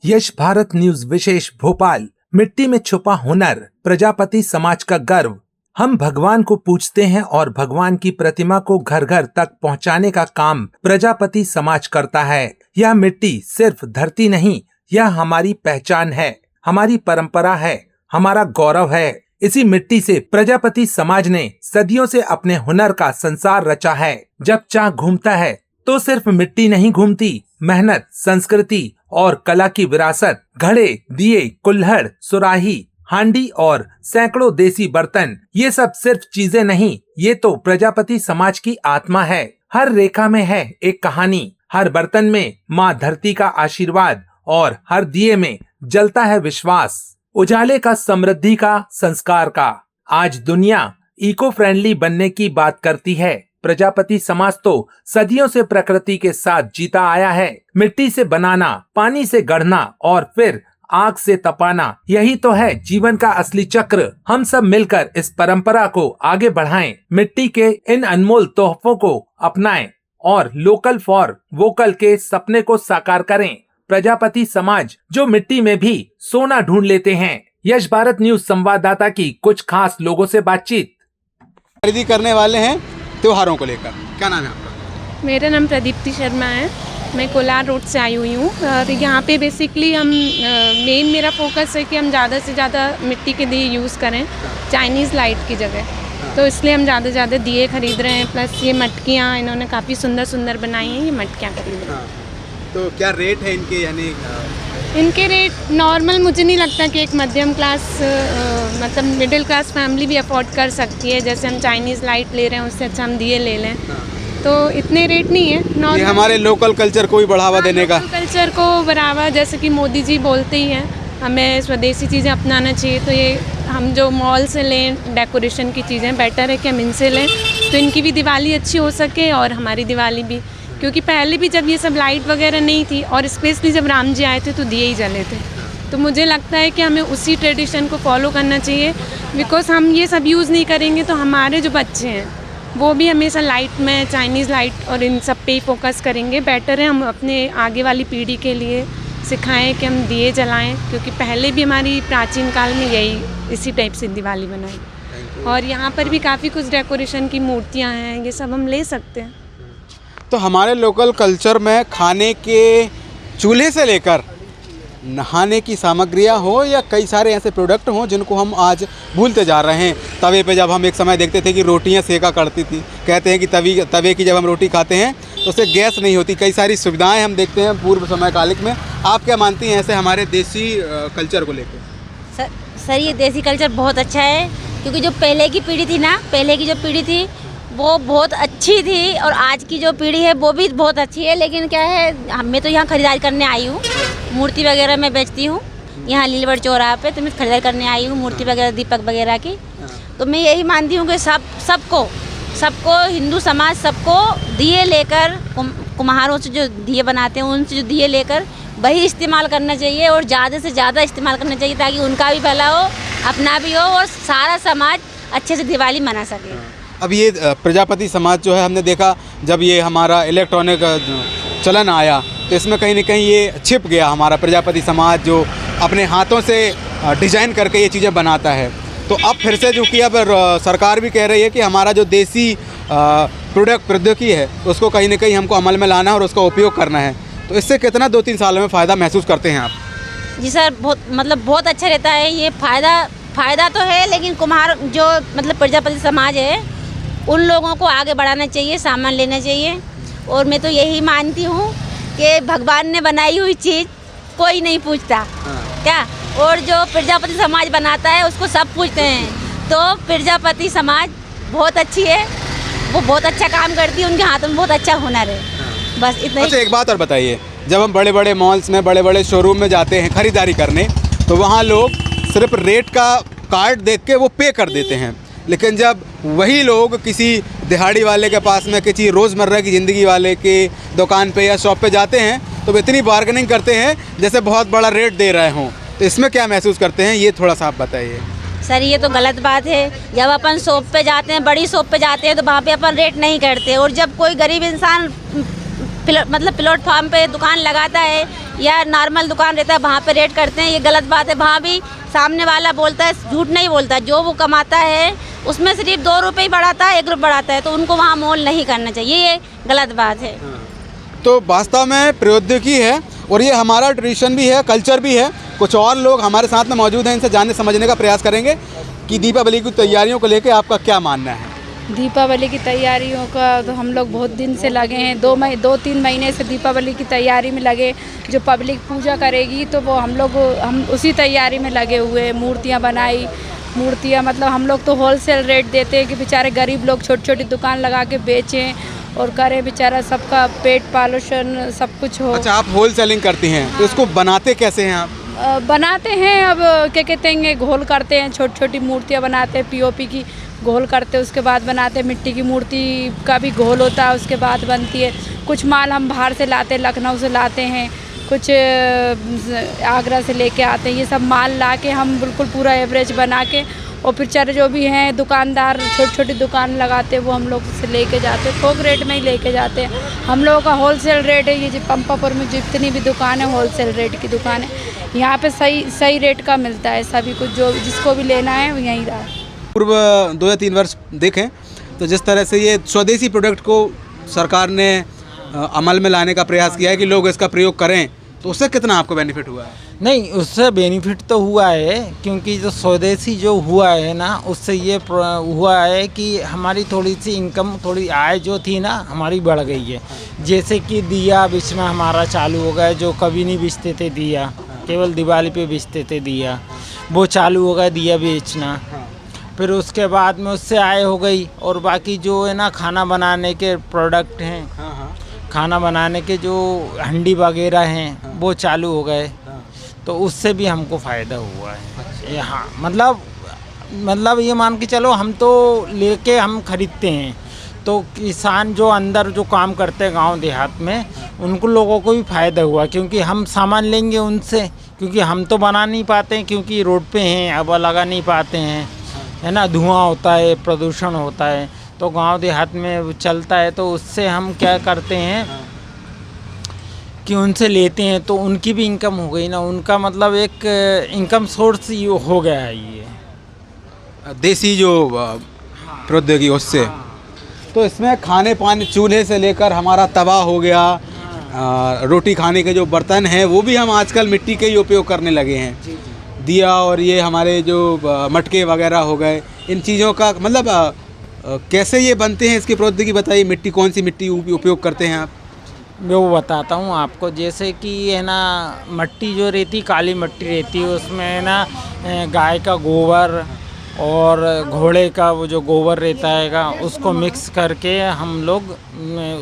यश Bharat news विशेष भोपाल। मिट्टी में छुपा हुनर, प्रजापति समाज का गर्व। हम भगवान को पूजते हैं और भगवान की प्रतिमा को घर घर तक पहुंचाने का काम प्रजापति समाज करता है। यह मिट्टी सिर्फ धरती नहीं, यह हमारी पहचान है, हमारी परंपरा है, हमारा गौरव है। इसी मिट्टी से प्रजापति समाज ने सदियों से अपने हुनर का संसार रचा है। जब चाह घूमता है तो सिर्फ मिट्टी नहीं घूमती, मेहनत, संस्कृति और कला की विरासत, घड़े, दिए, कुल्हड़, सुराही, हांडी और सैकड़ों देसी बर्तन, ये सब सिर्फ चीजें नहीं, ये तो प्रजापति समाज की आत्मा है। हर रेखा में है एक कहानी, हर बर्तन में माँ धरती का आशीर्वाद और हर दिए में जलता है विश्वास, उजाले का, समृद्धि का, संस्कार का। आज दुनिया इको फ्रेंडली बनने की बात करती है, प्रजापति समाज तो सदियों से प्रकृति के साथ जीता आया है। मिट्टी से बनाना, पानी से गढ़ना और फिर आग से तपाना, यही तो है जीवन का असली चक्र। हम सब मिलकर इस परंपरा को आगे बढ़ाएं, मिट्टी के इन अनमोल तोहफों को अपनाएं और लोकल फॉर वोकल के सपने को साकार करें। प्रजापति समाज जो मिट्टी में भी सोना ढूंढ लेते हैं। यश भारत न्यूज संवाददाता की कुछ खास लोगों से बातचीत। खरीदी करने वाले हैं त्योहारों को लेकर। क्या नाम है आपका? मेरा नाम प्रदीप्ति शर्मा है। मैं कोलार रोड से आई हुई हूँ और यहाँ पे बेसिकली हम मेन मेरा फोकस है कि हम ज़्यादा से ज़्यादा मिट्टी के दिए यूज़ करें चाइनीज़ लाइट की जगह। तो इसलिए हम ज़्यादा से ज़्यादा दिए खरीद रहे हैं। प्लस ये मटकियाँ इन्होंने काफ़ी सुंदर सुंदर बनाई हैं, ये मटकियाँ खरीद रहे हैं। तो क्या रेट है इनके? यानी इनके रेट नॉर्मल, मुझे नहीं लगता कि एक मध्यम क्लास मतलब मिडिल क्लास फैमिली भी अफोर्ड कर सकती है। जैसे हम चाइनीज़ लाइट ले रहे हैं, उससे अच्छा हम दिए ले लें, तो इतने रेट नहीं है। नॉर्मल ये हमारे लोकल कल्चर को भी बढ़ावा देने का, कल्चर को बढ़ावा, जैसे कि मोदी जी बोलते ही हैं हमें स्वदेशी चीज़ें अपनाना चाहिए। तो ये हम जो मॉल से लें डेकोरेशन की चीज़ें, बेटर है कि हम इनसे लें, तो इनकी भी दिवाली अच्छी हो सके और हमारी दिवाली भी। क्योंकि पहले भी जब ये सब लाइट वगैरह नहीं थी और स्पेशली जब राम जी आए थे तो दिए ही जले थे। तो मुझे लगता है कि हमें उसी ट्रेडिशन को फॉलो करना चाहिए। बिकॉज हम ये सब यूज़ नहीं करेंगे तो हमारे जो बच्चे हैं वो भी हमेशा लाइट में, चाइनीज़ लाइट और इन सब पे ही फोकस करेंगे। बेटर है हम अपने आगे वाली पीढ़ी के लिए सिखाएं कि हम दिए जलाएं, क्योंकि पहले भी हमारी प्राचीन काल में यही इसी टाइप से दिवाली बनाई। और यहाँ पर भी काफ़ी कुछ डेकोरेशन की मूर्तियाँ हैं, ये सब हम ले सकते हैं। तो हमारे लोकल कल्चर में खाने के चूल्हे से लेकर नहाने की सामग्रियां हो या कई सारे ऐसे प्रोडक्ट हों जिनको हम आज भूलते जा रहे हैं। तवे पे जब हम एक समय देखते थे कि रोटियां सेका करती थी, कहते हैं कि तवे की जब हम रोटी खाते हैं तो उससे गैस नहीं होती। कई सारी सुविधाएं हम देखते हैं पूर्व समय कालिक में। आप क्या मानती हैं ऐसे हमारे देसी कल्चर को लेकर? सर ये देसी कल्चर बहुत अच्छा है, क्योंकि जो पहले की पीढ़ी थी ना, पहले की जो पीढ़ी थी वो बहुत अच्छी थी और आज की जो पीढ़ी है वो भी बहुत अच्छी है। लेकिन क्या है, मैं तो यहाँ खरीदारी करने आई हूँ, मूर्ति वगैरह मैं बेचती हूँ यहाँ लीलवड़ चौराहा पे, तो मैं खरीदारी करने आई हूँ मूर्ति वगैरह, दीपक वगैरह की। तो मैं यही मानती हूँ कि सबको हिंदू समाज सबको दिए लेकर, कुम्हारों से जो दिए बनाते हैं उनसे जो दिए लेकर वही इस्तेमाल करना चाहिए और ज़्यादा से ज़्यादा इस्तेमाल करना चाहिए, ताकि उनका भी भला हो, अपना भी हो और सारा समाज अच्छे से दिवाली मना सके। अब ये प्रजापति समाज जो है, हमने देखा जब ये हमारा इलेक्ट्रॉनिक चलन आया तो इसमें कहीं ना कहीं ये छिप गया हमारा प्रजापति समाज, जो अपने हाथों से डिज़ाइन करके ये चीज़ें बनाता है। तो अब फिर से जो कि अब सरकार भी कह रही है कि हमारा जो देसी प्रौद्योगिकी है उसको कहीं ना कहीं हमको अमल में लाना है और उसका उपयोग करना है। तो इससे कितना 2-3 सालों में फ़ायदा महसूस करते हैं आप? जी सर, बहुत अच्छा रहता है ये। फ़ायदा तो है, लेकिन कुम्हार जो मतलब प्रजापति समाज है उन लोगों को आगे बढ़ाना चाहिए, सामान लेना चाहिए। और मैं तो यही मानती हूँ कि भगवान ने बनाई हुई चीज़ कोई नहीं पूछता क्या, और जो प्रजापति समाज बनाता है उसको सब पूछते हैं। तो प्रजापति समाज बहुत अच्छी है, वो बहुत अच्छा काम करती है, उनके हाथों में बहुत अच्छा हुनर है। बस इतना ही। अच्छा, एक बात और बताइए, जब हम बड़े बड़े मॉल्स में, बड़े बड़े शोरूम में जाते हैं खरीदारी करने, तो वहाँ लोग सिर्फ रेट का कार्ड देख के वो पे कर देते हैं। लेकिन जब वही लोग किसी दिहाड़ी वाले के पास में, किसी रोज़मर्रा की ज़िंदगी वाले के दुकान पे या शॉप पे जाते हैं तो वो इतनी बार्गेनिंग करते हैं जैसे बहुत बड़ा रेट दे रहे हों। तो इसमें क्या महसूस करते हैं, ये थोड़ा सा आप बताइए। सर ये तो गलत बात है। जब अपन शॉप पे जाते हैं, बड़ी शॉप पे जाते हैं, तो वहाँ पे अपन रेट नहीं करते, और जब कोई गरीब इंसान मतलब प्लेटफॉर्म पे दुकान लगाता है या नॉर्मल दुकान रहता है वहाँ पे रेट करते हैं, ये गलत बात है। वहाँ भी सामने वाला बोलता है, झूठ नहीं बोलता, जो वो कमाता है उसमें सिर्फ 2 रुपये ही बढ़ाता है, 1 रुपये बढ़ाता है, तो उनको वहाँ मोल नहीं करना चाहिए, ये गलत बात है। तो वास्तव में प्रौद्योगिकी है और ये हमारा ट्रेडिशन भी है, कल्चर भी है। कुछ और लोग हमारे साथ में मौजूद हैं, इनसे जानने समझने का प्रयास करेंगे कि दीपावली की तैयारियों को लेकर आपका क्या मानना है। दीपावली की तैयारियों का तो हम लोग बहुत दिन से लगे हैं, 2-3 महीने से दीपावली की तैयारी में लगे। जो पब्लिक पूजा करेगी तो वो हम उसी तैयारी में लगे हुए हैं। मूर्तियाँ बनाई, मूर्तियाँ मतलब हम लोग तो होलसेल रेट देते हैं कि बेचारे गरीब लोग छोटी छोटी दुकान लगा के बेचें और करें, बेचारा सबका पेट पालन सब कुछ हो। अच्छा, आप होल सेलिंग करती हैं, तो इसको बनाते कैसे हैं आप? बनाते हैं, अब क्या कहते हैं, घोल करते हैं, छोटी छोटी मूर्तियाँ बनाते हैं, पीओपी की घोल करते हैं, उसके बाद बनाते हैं। मिट्टी की मूर्ति का भी घोल होता है, उसके बाद बनती है। कुछ माल हम बाहर से लाते हैं, लखनऊ से लाते हैं, कुछ आगरा से लेके आते हैं। ये सब माल ला के हम बिल्कुल पूरा एवरेज बना के, और फिर चारे जो भी हैं दुकानदार छोटी छोटी दुकान लगाते हैं वो हम लोग से लेके जाते हैं, थोक रेट में ही लेके जाते हैं। हम लोगों का होलसेल रेट है, ये जो पंपापुर में जितनी भी दुकान है होलसेल रेट की दुकान है, यहाँ पे सही रेट का मिलता है सभी कुछ, जो जिसको भी लेना है वो यहीं रहा। पूर्व 2 या 3 वर्ष देखें तो जिस तरह से ये स्वदेशी प्रोडक्ट को सरकार ने अमल में लाने का प्रयास किया है कि लोग इसका प्रयोग करें, तो उससे कितना आपको बेनिफिट हुआ है? नहीं, उससे बेनिफिट तो हुआ है, क्योंकि जो स्वदेशी जो हुआ है ना, उससे ये हुआ है कि हमारी थोड़ी सी इनकम, थोड़ी आय जो थी ना हमारी बढ़ गई है। जैसे कि दिया बेचना हमारा चालू हो गया, जो कभी नहीं बेचते थे दिया, केवल दिवाली पे बेचते थे दिया, वो चालू हो गया दिया बेचना। फिर उसके बाद में उससे आय हो गई, और बाकी जो है ना खाना बनाने के प्रोडक्ट हैं, खाना बनाने के जो हंडी वगैरह हैं वो चालू हो गए, तो उससे भी हमको फ़ायदा हुआ है। हाँ, मतलब ये मान के चलो, हम तो लेके हम खरीदते हैं, तो किसान जो अंदर जो काम करते हैं गांव देहात में, उनको लोगों को भी फ़ायदा हुआ, क्योंकि हम सामान लेंगे उनसे, क्योंकि हम तो बना नहीं पाते हैं, क्योंकि रोड पे हैं, अब लगा नहीं पाते हैं, है ना, धुआं होता है, प्रदूषण होता है, तो गांव देहात में चलता है। तो उससे हम क्या करते हैं कि उनसे लेते हैं, तो उनकी भी इनकम हो गई ना, उनका मतलब एक इनकम सोर्स हो गया है ये देसी जो प्रौद्योगिकी उससे। तो इसमें खाने पानी चूल्हे से लेकर हमारा तवा हो गया, रोटी खाने के जो बर्तन हैं वो भी हम आजकल मिट्टी के ही उपयोग करने लगे हैं। दिया और ये हमारे जो मटके वगैरह हो गए, इन चीज़ों का मतलब कैसे ये बनते हैं, इसकी प्रौद्योगिकी बताइए। मिट्टी, कौन सी मिट्टी उपयोग करते हैं आप? मैं वो बताता हूँ आपको। जैसे कि है ना, मट्टी जो रहती, काली मट्टी रहती है, उसमें है ना गाय का गोबर और घोड़े का वो जो गोबर रहता है उसको मिक्स करके हम लोग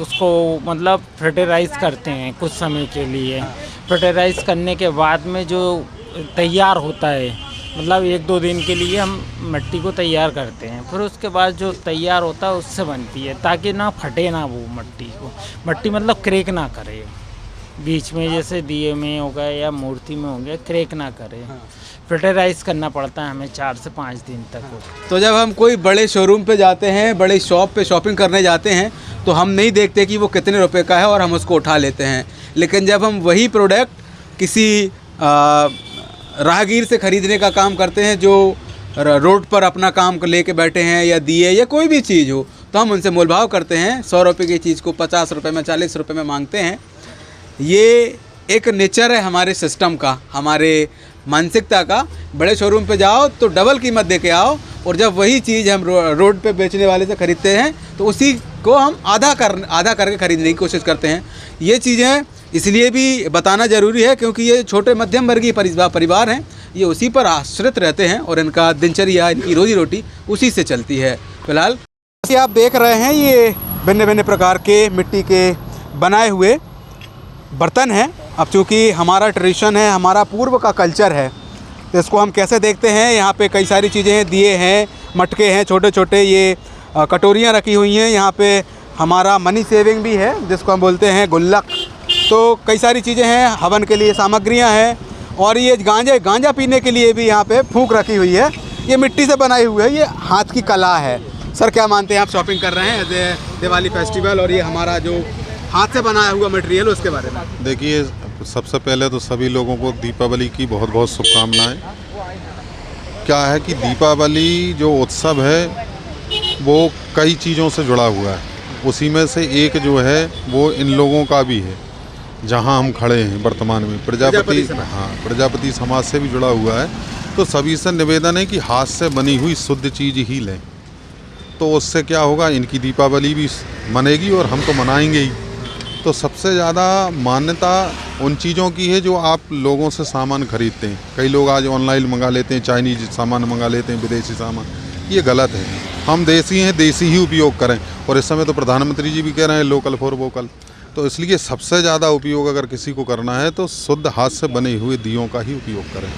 उसको मतलब फर्टिलाइज़ करते हैं कुछ समय के लिए। फर्टिलाइज़ करने के बाद में जो तैयार होता है, मतलब 1-2 दिन के लिए हम मिट्टी को तैयार करते हैं, फिर उसके बाद जो तैयार होता है उससे बनती है, ताकि ना फटे ना वो मट्टी मतलब क्रैक ना करे बीच में, जैसे दिए में हो गया या मूर्ति में हो गया, क्रैक ना करे। फर्टिलाइज़ करना पड़ता है हमें 4 से 5 दिन तक। तो जब हम कोई बड़े शोरूम पे जाते हैं, बड़े शॉप पे शॉपिंग करने जाते हैं, तो हम नहीं देखते कि वो कितने रुपए का है और हम उसको उठा लेते हैं। लेकिन जब हम वही प्रोडक्ट किसी राहगीर से ख़रीदने का काम करते हैं, जो रोड पर अपना काम लेके बैठे हैं, या दिए या कोई भी चीज़ हो, तो हम उनसे मोलभाव करते हैं। 100 रुपये की चीज़ को 50 रुपये में, 40 रुपये में मांगते हैं। ये एक नेचर है हमारे सिस्टम का, हमारे मानसिकता का। बड़े शोरूम पे जाओ तो डबल कीमत दे के आओ, और जब वही चीज़ हम रोड पे बेचने वाले से ख़रीदते हैं तो उसी को हम आधा करके ख़रीदने की कोशिश करते हैं। ये चीज़ें इसलिए भी बताना ज़रूरी है क्योंकि ये छोटे मध्यम वर्गीय परिवार हैं, ये उसी पर आश्रित रहते हैं और इनका दिनचर्या, इनकी रोजी रोटी उसी से चलती है। फिलहाल आप देख रहे हैं ये भिन्न भिन्न प्रकार के मिट्टी के बनाए हुए बर्तन हैं। अब चूँकि हमारा ट्रेडिशन है, हमारा पूर्व का कल्चर है, तो इसको हम कैसे देखते हैं। यहाँ पे कई सारी चीज़ें हैं, दिए हैं, मटके हैं छोटे छोटे, ये कटोरियाँ रखी हुई हैं। यहाँ पे हमारा मनी सेविंग भी है जिसको हम बोलते हैं गुल्लक। तो कई सारी चीज़ें हैं, हवन के लिए सामग्रियाँ हैं, और ये गांजा पीने के लिए भी यहाँ पे फूंक रखी हुई है। ये मिट्टी से बनाई हुई है, ये हाथ की कला है। सर क्या मानते हैं आप, शॉपिंग कर रहे हैं एज ए दिवाली फेस्टिवल, और ये हमारा जो हाथ से बनाया हुआ मटेरियल उसके बारे में। देखिए, सबसे पहले तो सभी लोगों को दीपावली की बहुत बहुत शुभकामनाएं। क्या है कि दीपावली जो उत्सव है वो कई चीज़ों से जुड़ा हुआ है, उसी में से एक जो है वो इन लोगों का भी है जहां हम खड़े हैं वर्तमान में, प्रजापति समाज से भी जुड़ा हुआ है। तो सभी से निवेदन है कि हाथ से बनी हुई शुद्ध चीज़ ही लें, तो उससे क्या होगा, इनकी दीपावली भी मनेगी और हम तो मनाएंगे ही। तो सबसे ज़्यादा मान्यता उन चीज़ों की है जो आप लोगों से सामान खरीदते हैं। कई लोग आज ऑनलाइन मंगा लेते हैं, चाइनीज सामान मंगा लेते हैं, विदेशी सामान, ये गलत है। हम देसी हैं, देसी ही उपयोग करें। और इस समय तो प्रधानमंत्री जी भी कह रहे हैं लोकल फॉर वोकल, तो इसलिए सबसे ज़्यादा उपयोग अगर किसी को करना है तो शुद्ध हाथ से बने हुए दियों का ही उपयोग करें।